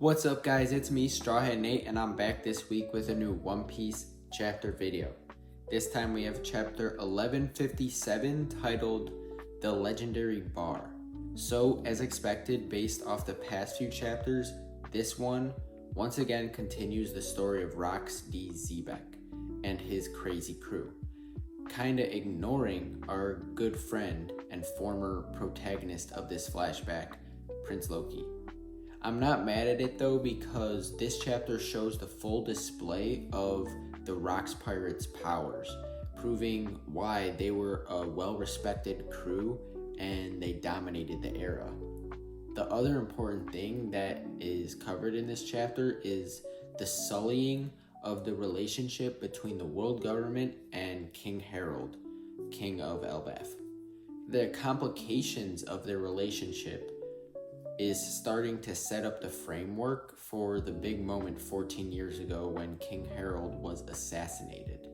What's up guys, it's me, Strawhead Nate, and I'm back this week with a new One Piece chapter video. This time we have chapter 1157 titled The Legendary Bar. So, as expected, based off the past few chapters, this one once again continues the story of Rox D. Xebec and his crazy crew, kinda ignoring our good friend and former protagonist of this flashback, Prince Loki. I'm not mad at it though, because this chapter shows the full display of the Rox Pirates' powers, proving why they were a well-respected crew and they dominated the era. The other important thing that is covered in this chapter is the sullying of the relationship between the world government and King Herald, King of Elbaf. The complications of their relationship is starting to set up the framework for the big moment 14 years ago when King Herald was assassinated.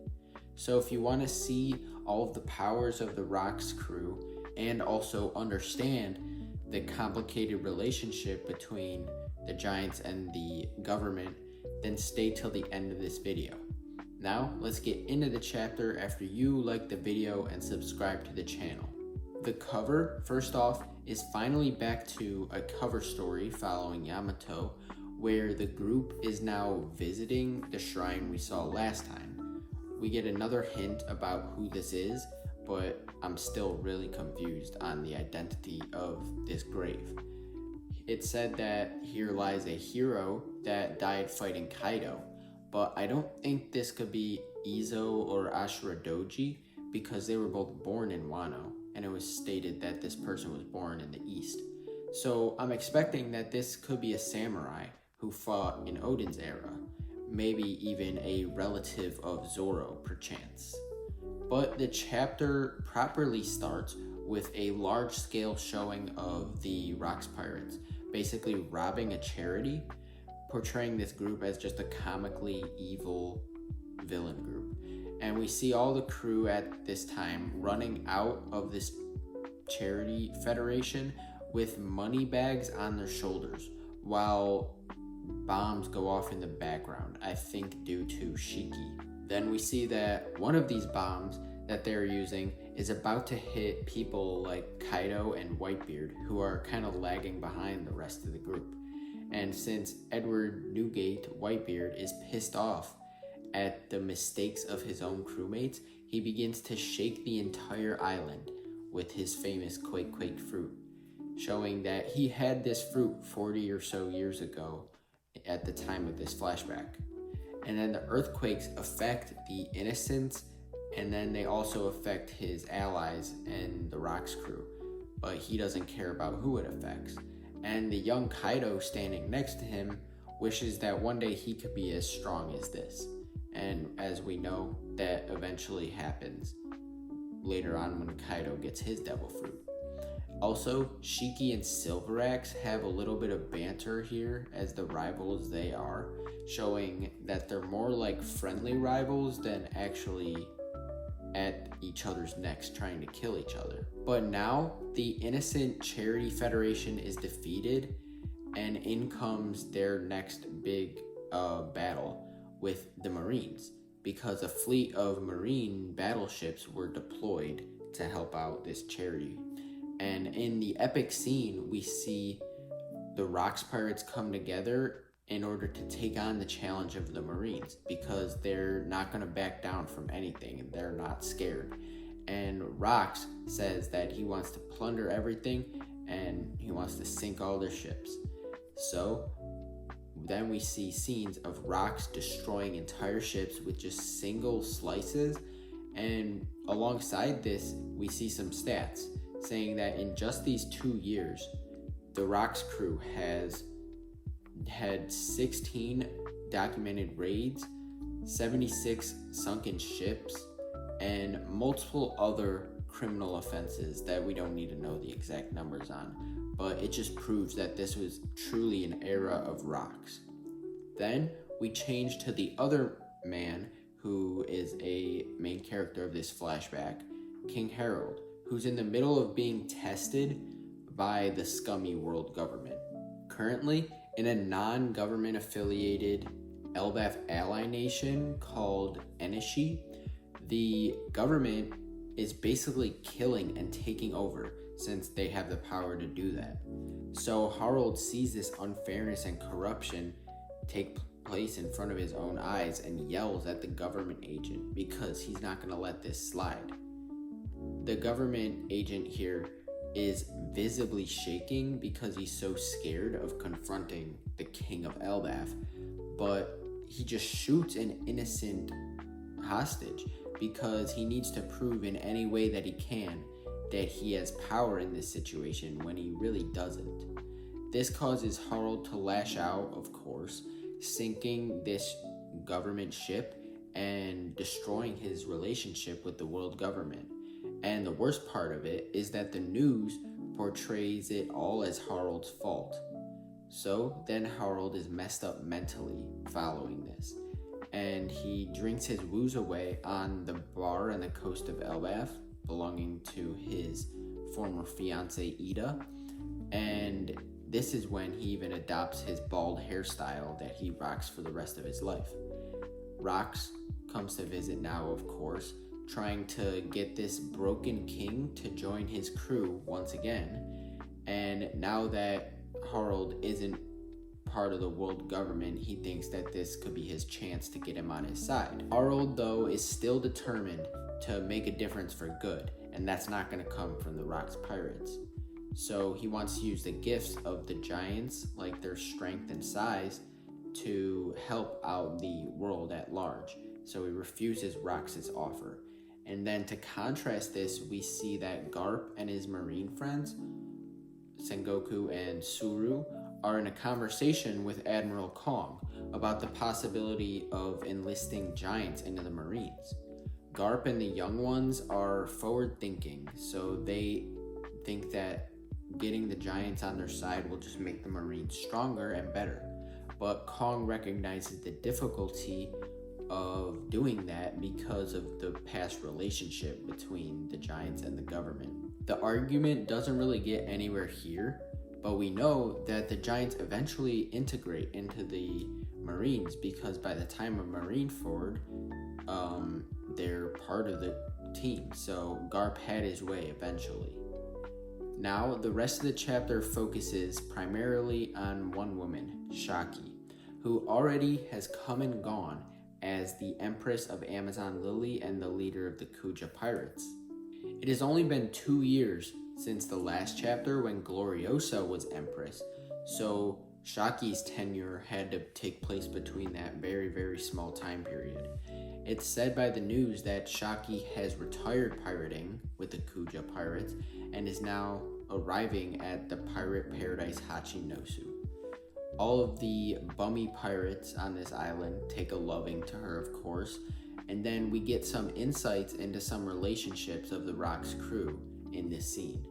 So if you want to see all of the powers of the Rox crew and also understand the complicated relationship between the Giants and the government, then stay till the end of this video. Now let's get into the chapter after you like the video and subscribe to the channel. The cover, first off, is finally back to a cover story following Yamato, where the group is now visiting the shrine we saw last time. We get another hint about who this is, but I'm still really confused on the identity of this grave. It said that here lies a hero that died fighting Kaido, but I don't think this could be Izo or Ashura Doji because they were both born in Wano, and it was stated that this person was born in the east. So I'm expecting that this could be a samurai who fought in Odin's era, maybe even a relative of Zoro perchance. But the chapter properly starts with a large-scale showing of the Rox Pirates, basically robbing a charity, portraying this group as just a comically evil villain group. And we see all the crew at this time running out of this charity federation with money bags on their shoulders while bombs go off in the background, I think due to Shaki. Then we see that one of these bombs that they're using is about to hit people like Kaido and Whitebeard, who are kind of lagging behind the rest of the group. And since Edward Newgate, Whitebeard, is pissed off at the mistakes of his own crewmates, he begins to shake the entire island with his famous Quake fruit, showing that he had this fruit 40 or so years ago at the time of this flashback. And then the earthquakes affect the innocents, and then they also affect his allies and the Rox crew, but he doesn't care about who it affects. And the young Kaido standing next to him wishes that one day he could be as strong as this. And as we know, that eventually happens later on when Kaido gets his devil fruit. Also, Shiki and Silverax have a little bit of banter here as the rivals they are, showing that they're more like friendly rivals than actually at each other's necks trying to kill each other. But now the innocent charity federation is defeated, and in comes their next big battle with the Marines, because a fleet of Marine battleships were deployed to help out this charity. And in the epic scene, we see the Rox Pirates come together in order to take on the challenge of the Marines, because they're not going to back down from anything and they're not scared. And Rox says that he wants to plunder everything and he wants to sink all their ships. So then we see scenes of Rox destroying entire ships with just single slices, and alongside this we see some stats saying that in just these 2 years the Rox crew has had 16 documented raids, 76 sunken ships, and multiple other criminal offenses that we don't need to know the exact numbers on, but it just proves that this was truly an era of Rox. Then we change to the other man who is a main character of this flashback, King Herald, who's in the middle of being tested by the scummy world government. Currently, In a non-government affiliated Elbaf ally nation called Enishi, the government is basically killing and taking over since they have the power to do that. So Herald sees this unfairness and corruption take place in front of his own eyes and yells at the government agent because he's not going to let this slide. The government agent here is visibly shaking because he's so scared of confronting the king of Elbaf, but he just shoots an innocent hostage because he needs to prove in any way that he can that he has power in this situation when he really doesn't. This causes Herald to lash out, of course, sinking this government ship and destroying his relationship with the world government. And the worst part of it is that the news portrays it all as Herald's fault. So then Herald is messed up mentally following this, and he drinks his woes away on the bar on the coast of Elbaf belonging to his former fiancée Ida, and this is when he even adopts his bald hairstyle that he rocks for the rest of his life. Rox comes to visit now, of course, trying to get this broken king to join his crew once again, and now that Herald isn't part of the world government, he thinks that this could be his chance to get him on his side. Herald, though, is still determined to make a difference for good, and that's not going to come from the Rox pirates. So he wants to use the gifts of the giants, like their strength and size, to help out the world at large. So he refuses Rox's offer. And then to contrast this, we see that Garp and his marine friends, Sengoku and Suru, are in a conversation with Admiral Kong about the possibility of enlisting giants into the Marines. Garp and the young ones are forward-thinking, so they think that getting the giants on their side will just make the Marines stronger and better. But Kong recognizes the difficulty of doing that because of the past relationship between the giants and the government. The argument doesn't really get anywhere here, but we know that the giants eventually integrate into the Marines because by the time of Marineford, they're part of the team. So Garp had his way eventually. Now, the rest of the chapter focuses primarily on one woman, Shaki, who already has come and gone as the Empress of Amazon Lily and the leader of the Kuja Pirates. It has only been 2 years since the last chapter when Gloriosa was Empress, so Shaki's tenure had to take place between that very, very small time period. It's said by the news that Shaki has retired pirating with the Kuja Pirates and is now arriving at the pirate paradise Hachinosu. All of the bummy pirates on this island take a loving to her, of course, and then we get some insights into some relationships of the Rox crew in this scene.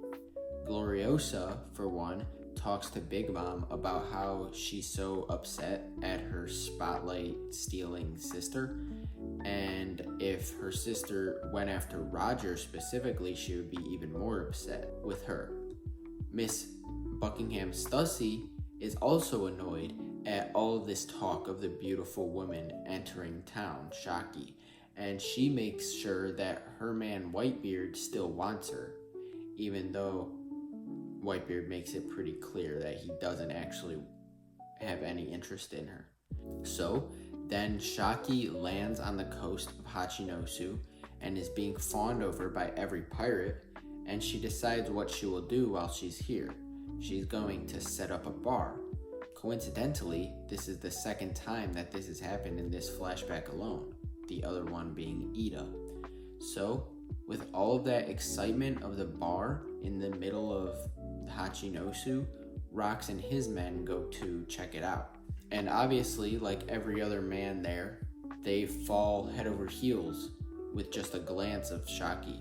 Gloriosa, for one, talks to Big Mom about how she's so upset at her spotlight stealing sister, and if her sister went after Roger specifically, she would be even more upset with her. Miss Buckingham Stussy is also annoyed at all of this talk of the beautiful woman entering town, Shaki, and she makes sure that her man Whitebeard still wants her, even though Whitebeard makes it pretty clear that he doesn't actually have any interest in her. So then Shaki lands on the coast of Hachinosu and is being fawned over by every pirate, and she decides what she will do while she's here. She's going to set up a bar. Coincidentally, this is the second time that this has happened in this flashback alone, the other one being Ida. So, with all of that excitement of the bar in the middle of Hachinosu, Rox and his men go to check it out. And obviously, like every other man there, they fall head over heels with just a glance of Shaki.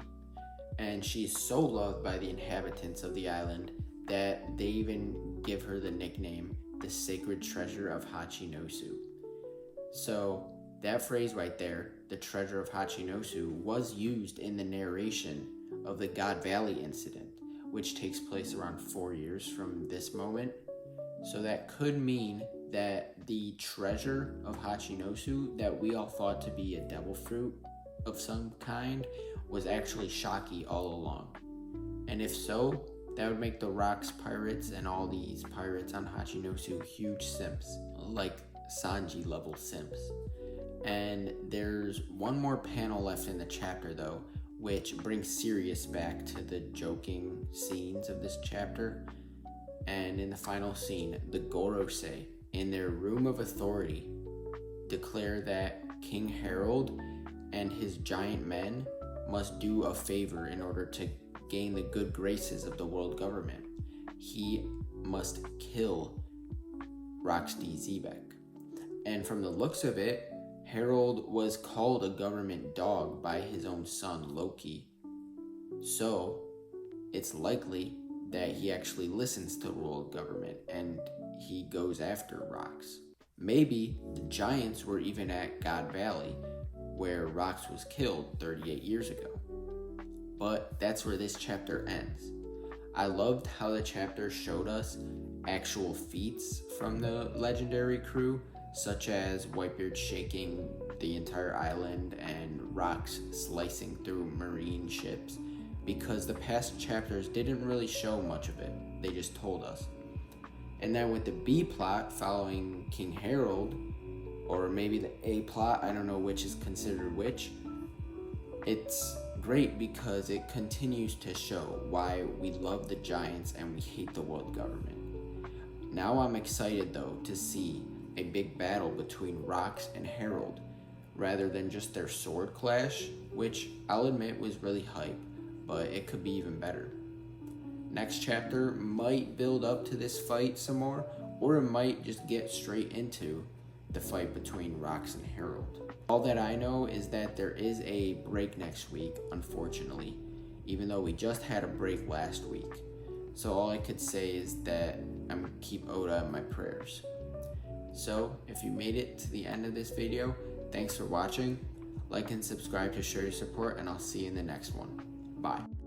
And she's so loved by the inhabitants of the island that they even give her the nickname, the Sacred Treasure of Hachinosu. So that phrase right there, the Treasure of Hachinosu, was used in the narration of the God Valley incident, which takes place around 4 years from this moment. So that could mean that the treasure of Hachinosu that we all thought to be a devil fruit of some kind was actually Shaki all along. And if so, that would make the Rocks pirates and all these pirates on Hachinosu huge simps, like Sanji level simps. And there's one more panel left in the chapter though, which brings Sirius back to the joking scenes of this chapter. And in the final scene, the Gorosei, in their room of authority, declare that King Herald and his giant men must do a favor in order to gain the good graces of the world government. He must kill Roxy Zebek. And from the looks of it, Herald was called a government dog by his own son, Loki. So, it's likely that he actually listens to world government and he goes after Rox. Maybe the giants were even at God Valley, where Rox was killed 38 years ago. But that's where this chapter ends. I loved how the chapter showed us actual feats from the legendary crew, such as Whitebeard shaking the entire island and Rox slicing through marine ships, because the past chapters didn't really show much of it. They just told us. And then with the B plot following King Herald, or maybe the A plot, I don't know which is considered which, it's great because it continues to show why we love the giants and we hate the world government. Now I'm excited though to see a big battle between Rox and Herald, rather than just their sword clash, which I'll admit was really hype, but it could be even better. Next chapter might build up to this fight some more, or it might just get straight into the fight between Rox and Herald. All that I know is that there is a break next week, unfortunately, even though we just had a break last week. So all I could say is that I'm gonna keep Oda in my prayers. So if you made it to the end of this video, thanks for watching. Like and subscribe to show your support, and I'll see you in the next one. Bye.